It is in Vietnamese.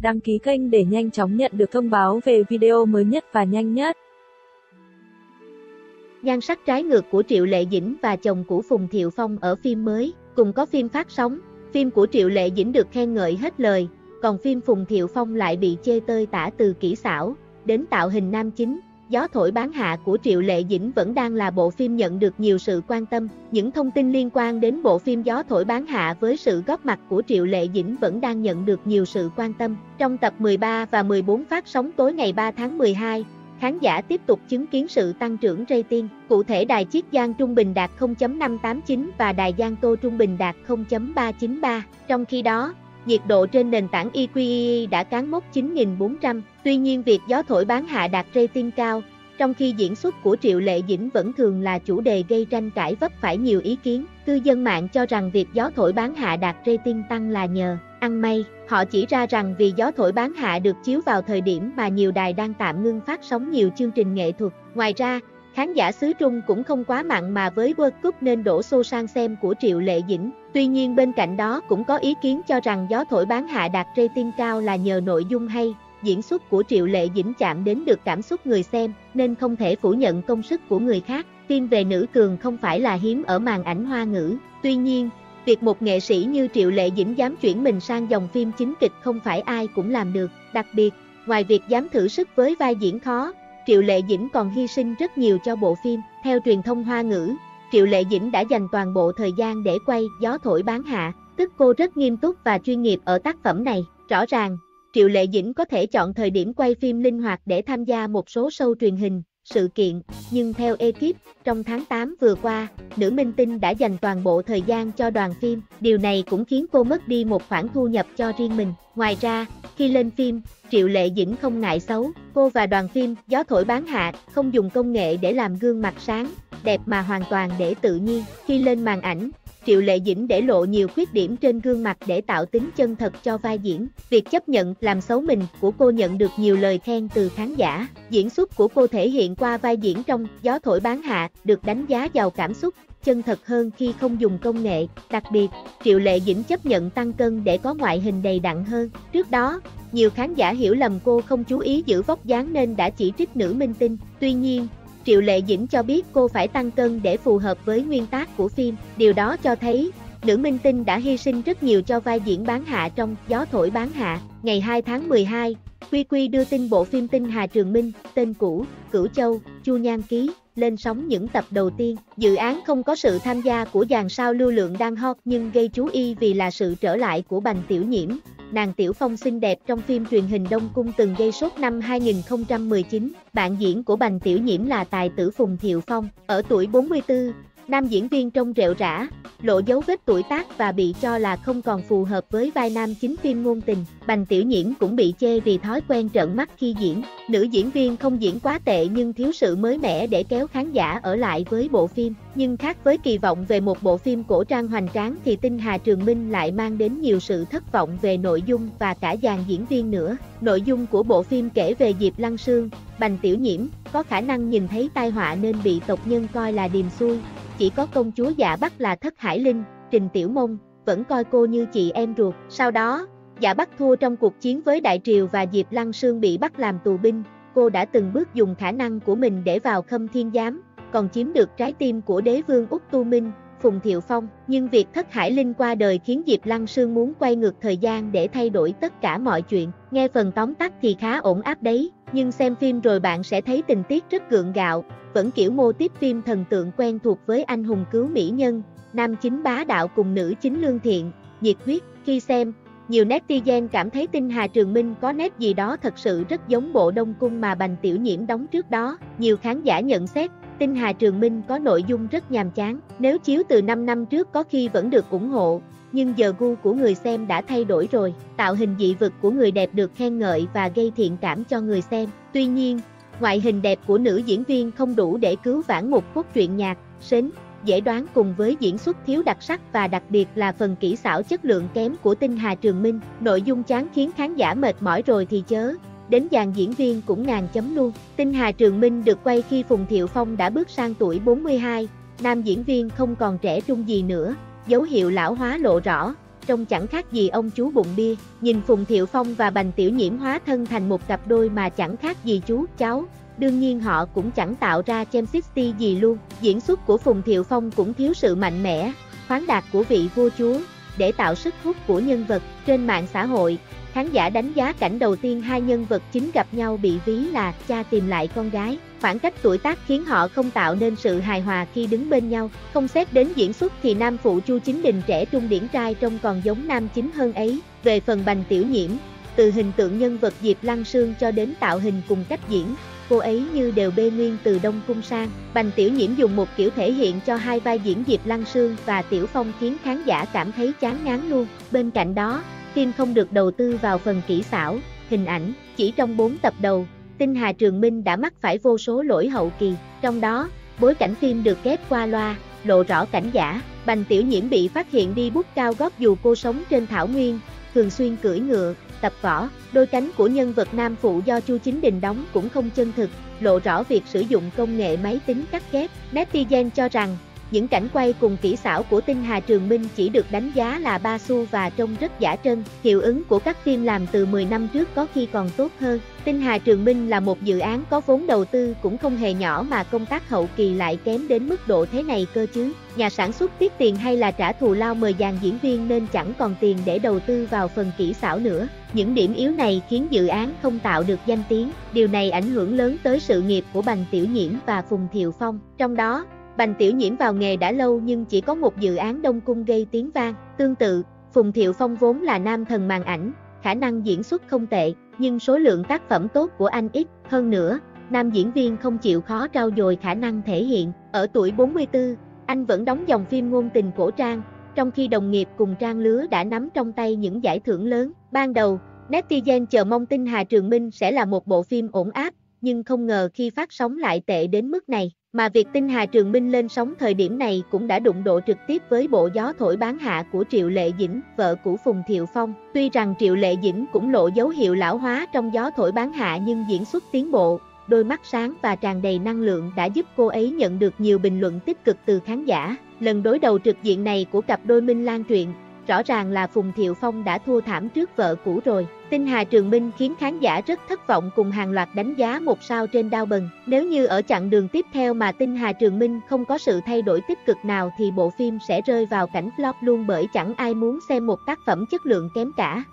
đăng ký kênh để nhanh chóng nhận được thông báo về video mới nhất và nhanh nhất. Nhan sắc trái ngược của Triệu Lệ Dĩnh và chồng cũ Phùng Thiệu Phong ở phim mới, cùng có phim phát sóng, phim của Triệu Lệ Dĩnh được khen ngợi hết lời, còn phim Phùng Thiệu Phong lại bị chê tơi tả từ kỹ xảo đến tạo hình nam chính. Gió thổi bán hạ của Triệu Lệ Dĩnh vẫn đang là bộ phim nhận được nhiều sự quan tâm. Những thông tin liên quan đến bộ phim Gió thổi bán hạ với sự góp mặt của Triệu Lệ Dĩnh vẫn đang nhận được nhiều sự quan tâm. Trong tập 13 và 14 phát sóng tối ngày 3 tháng 12, khán giả tiếp tục chứng kiến sự tăng trưởng rating. Cụ thể đài Chiết Giang trung bình đạt 0.589 và đài Giang Tô trung bình đạt 0.393. Trong khi đó, nhiệt độ trên nền tảng IQII đã cán mốc 9.400. Tuy nhiên việc Gió thổi bán hạ đạt rating cao, trong khi diễn xuất của Triệu Lệ Dĩnh vẫn thường là chủ đề gây tranh cãi vấp phải nhiều ý kiến. Cư dân mạng cho rằng việc Gió thổi bán hạ đạt rating tăng là nhờ ăn may. Họ chỉ ra rằng vì Gió thổi bán hạ được chiếu vào thời điểm mà nhiều đài đang tạm ngưng phát sóng nhiều chương trình nghệ thuật. Ngoài ra, khán giả xứ Trung cũng không quá mặn mà với World Cup nên đổ xô sang xem của Triệu Lệ Dĩnh. Tuy nhiên bên cạnh đó cũng có ý kiến cho rằng Gió thổi bán hạ đạt rating cao là nhờ nội dung hay, diễn xuất của Triệu Lệ Dĩnh chạm đến được cảm xúc người xem, nên không thể phủ nhận công sức của người khác. Phim về nữ cường không phải là hiếm ở màn ảnh Hoa ngữ. Tuy nhiên, việc một nghệ sĩ như Triệu Lệ Dĩnh dám chuyển mình sang dòng phim chính kịch không phải ai cũng làm được. Đặc biệt, ngoài việc dám thử sức với vai diễn khó, Triệu Lệ Dĩnh còn hy sinh rất nhiều cho bộ phim. Theo truyền thông Hoa ngữ, Triệu Lệ Dĩnh đã dành toàn bộ thời gian để quay Gió thổi bán hạ, tức cô rất nghiêm túc và chuyên nghiệp ở tác phẩm này. Rõ ràng, Triệu Lệ Dĩnh có thể chọn thời điểm quay phim linh hoạt để tham gia một số show truyền hình, sự kiện, nhưng theo ekip, trong tháng 8 vừa qua, nữ minh tinh đã dành toàn bộ thời gian cho đoàn phim. Điều này cũng khiến cô mất đi một khoản thu nhập cho riêng mình. Ngoài ra, khi lên phim, Triệu Lệ Dĩnh không ngại xấu. Cô và đoàn phim Gió thổi bán hạ không dùng công nghệ để làm gương mặt sáng, đẹp mà hoàn toàn để tự nhiên. Khi lên màn ảnh, Triệu Lệ Dĩnh để lộ nhiều khuyết điểm trên gương mặt để tạo tính chân thật cho vai diễn. Việc chấp nhận làm xấu mình của cô nhận được nhiều lời khen từ khán giả. Diễn xuất của cô thể hiện qua vai diễn trong Gió thổi bán hạ được đánh giá giàu cảm xúc, chân thật hơn khi không dùng công nghệ. Đặc biệt, Triệu Lệ Dĩnh chấp nhận tăng cân để có ngoại hình đầy đặn hơn. Trước đó, nhiều khán giả hiểu lầm cô không chú ý giữ vóc dáng nên đã chỉ trích nữ minh tinh. Tuy nhiên, Triệu Lệ Dĩnh cho biết cô phải tăng cân để phù hợp với nguyên tác của phim. Điều đó cho thấy, nữ minh tinh đã hy sinh rất nhiều cho vai diễn bán hạ trong Gió thổi bán hạ. Ngày 2 tháng 12, QQ đưa tin bộ phim Tinh Hà Trường Minh, tên cũ, Cửu Châu, Chu Nhan Ký, lên sóng những tập đầu tiên. Dự án không có sự tham gia của dàn sao lưu lượng đang hot nhưng gây chú ý vì là sự trở lại của Bành Tiểu Nhiễm. Nàng Tiểu Phong xinh đẹp trong phim truyền hình Đông Cung từng gây sốt năm 2019. Bạn diễn của Bành Tiểu Nhiễm là tài tử Phùng Thiệu Phong. Ở tuổi 44, nam diễn viên trông rệu rã, lộ dấu vết tuổi tác và bị cho là không còn phù hợp với vai nam chính phim ngôn tình. Bành Tiểu Nhiễm cũng bị chê vì thói quen trợn mắt khi diễn. Nữ diễn viên không diễn quá tệ nhưng thiếu sự mới mẻ để kéo khán giả ở lại với bộ phim. Nhưng khác với kỳ vọng về một bộ phim cổ trang hoành tráng thì Tinh Hà Trường Minh lại mang đến nhiều sự thất vọng về nội dung và cả dàn diễn viên nữa. Nội dung của bộ phim kể về Diệp Lăng Sương, Bành Tiểu Nhiễm, có khả năng nhìn thấy tai họa nên bị tộc nhân coi là điềm xui. Chỉ có công chúa Dạ Bắc là Thất Hải Linh, Trình Tiểu Mông, vẫn coi cô như chị em ruột. Sau đó, Dạ Bắc thua trong cuộc chiến với Đại Triều và Diệp Lăng Sương bị bắt làm tù binh. Cô đã từng bước dùng khả năng của mình để vào Khâm Thiên Giám, còn chiếm được trái tim của đế vương Úc Tu Minh, Phùng Thiệu Phong. Nhưng việc Thất Hải Linh qua đời khiến Diệp Lăng Sương muốn quay ngược thời gian để thay đổi tất cả mọi chuyện. Nghe phần tóm tắt thì khá ổn áp đấy, nhưng xem phim rồi bạn sẽ thấy tình tiết rất gượng gạo, vẫn kiểu mô típ phim thần tượng quen thuộc với anh hùng cứu mỹ nhân, nam chính bá đạo cùng nữ chính lương thiện, nhiệt huyết. Khi xem, nhiều netizen cảm thấy Tinh Hà Trường Minh có nét gì đó thật sự rất giống bộ Đông Cung mà Bành Tiểu Nhiễm đóng trước đó. Nhiều khán giả nhận xét, Tinh Hà Trường Minh có nội dung rất nhàm chán. Nếu chiếu từ 5 năm trước có khi vẫn được ủng hộ, nhưng giờ gu của người xem đã thay đổi rồi. Tạo hình dị vực của người đẹp được khen ngợi và gây thiện cảm cho người xem. Tuy nhiên, ngoại hình đẹp của nữ diễn viên không đủ để cứu vãn một cốt truyện nhạt, sến, dễ đoán cùng với diễn xuất thiếu đặc sắc và đặc biệt là phần kỹ xảo chất lượng kém của Tinh Hà Trường Minh. Nội dung chán khiến khán giả mệt mỏi rồi thì chớ, đến dàn diễn viên cũng ngàn chấm luôn. Tinh Hà Trường Minh được quay khi Phùng Thiệu Phong đã bước sang tuổi 42, nam diễn viên không còn trẻ trung gì nữa, dấu hiệu lão hóa lộ rõ. trông chẳng khác gì ông chú bụng bia. Nhìn Phùng Thiệu Phong và Bành Tiểu Nhiễm hóa thân thành một cặp đôi mà chẳng khác gì chú, cháu. Đương nhiên họ cũng chẳng tạo ra chemistry gì luôn. Diễn xuất của Phùng Thiệu Phong cũng thiếu sự mạnh mẽ, khoáng đạt của vị vua chúa, để tạo sức hút của nhân vật. Trên mạng xã hội, khán giả đánh giá cảnh đầu tiên hai nhân vật chính gặp nhau bị ví là cha tìm lại con gái. Khoảng cách tuổi tác khiến họ không tạo nên sự hài hòa khi đứng bên nhau. Không xét đến diễn xuất thì nam phụ Chu Chính Đình trẻ trung điển trai trông còn giống nam chính hơn ấy. Về phần Bành Tiểu Nhiễm, từ hình tượng nhân vật Diệp Lăng Sương cho đến tạo hình cùng cách diễn, cô ấy như đều bê nguyên từ Đông Cung sang. Bành Tiểu Nhiễm dùng một kiểu thể hiện cho hai vai diễn Diệp Lăng Sương và Tiểu Phong khiến khán giả cảm thấy chán ngán luôn. Bên cạnh đó, phim không được đầu tư vào phần kỹ xảo, hình ảnh. Chỉ trong 4 tập đầu, Tinh Hà Trường Minh đã mắc phải vô số lỗi hậu kỳ. Trong đó, bối cảnh phim được ghép qua loa, lộ rõ cảnh giả. Bành Tiểu Nhiễm bị phát hiện đi bút cao gót dù cô sống trên thảo nguyên, thường xuyên cưỡi ngựa, tập võ. Đôi cánh của nhân vật nam phụ do Chu Chính Đình đóng cũng không chân thực, lộ rõ việc sử dụng công nghệ máy tính cắt ghép. Netizen cho rằng, những cảnh quay cùng kỹ xảo của Tinh Hà Trường Minh chỉ được đánh giá là ba xu và trông rất giả trân. Hiệu ứng của các phim làm từ 10 năm trước có khi còn tốt hơn. Tinh Hà Trường Minh là một dự án có vốn đầu tư cũng không hề nhỏ mà công tác hậu kỳ lại kém đến mức độ thế này cơ chứ. Nhà sản xuất tiếc tiền hay là trả thù lao mời dàn diễn viên nên chẳng còn tiền để đầu tư vào phần kỹ xảo nữa. Những điểm yếu này khiến dự án không tạo được danh tiếng. Điều này ảnh hưởng lớn tới sự nghiệp của Bành Tiểu Nhiễm và Phùng Thiệu Phong. Trong đó, Bành Tiểu Nhiễm vào nghề đã lâu nhưng chỉ có một dự án Đông Cung gây tiếng vang. Tương tự, Phùng Thiệu Phong vốn là nam thần màn ảnh, khả năng diễn xuất không tệ, nhưng số lượng tác phẩm tốt của anh ít. Hơn nữa, nam diễn viên không chịu khó trau dồi khả năng thể hiện. Ở tuổi 44, anh vẫn đóng dòng phim ngôn tình cổ trang, trong khi đồng nghiệp cùng trang lứa đã nắm trong tay những giải thưởng lớn. Ban đầu, netizen chờ mong Tinh Hà Trường Minh sẽ là một bộ phim ổn áp, nhưng không ngờ khi phát sóng lại tệ đến mức này. Mà việc Tinh Hà Trường Minh lên sóng thời điểm này cũng đã đụng độ trực tiếp với bộ Gió Thổi Bán Hạ của Triệu Lệ Dĩnh, vợ của Phùng Thiệu Phong. Tuy rằng Triệu Lệ Dĩnh cũng lộ dấu hiệu lão hóa trong Gió Thổi Bán Hạ nhưng diễn xuất tiến bộ, đôi mắt sáng và tràn đầy năng lượng đã giúp cô ấy nhận được nhiều bình luận tích cực từ khán giả. Lần đối đầu trực diện này của cặp đôi Minh Lan Truyện, rõ ràng là Phùng Thiệu Phong đã thua thảm trước vợ cũ rồi. Tinh Hà Trường Minh khiến khán giả rất thất vọng cùng hàng loạt đánh giá 1 sao trên Đao Bần. Nếu như ở chặng đường tiếp theo mà Tinh Hà Trường Minh không có sự thay đổi tích cực nào thì bộ phim sẽ rơi vào cảnh flop luôn bởi chẳng ai muốn xem một tác phẩm chất lượng kém cả.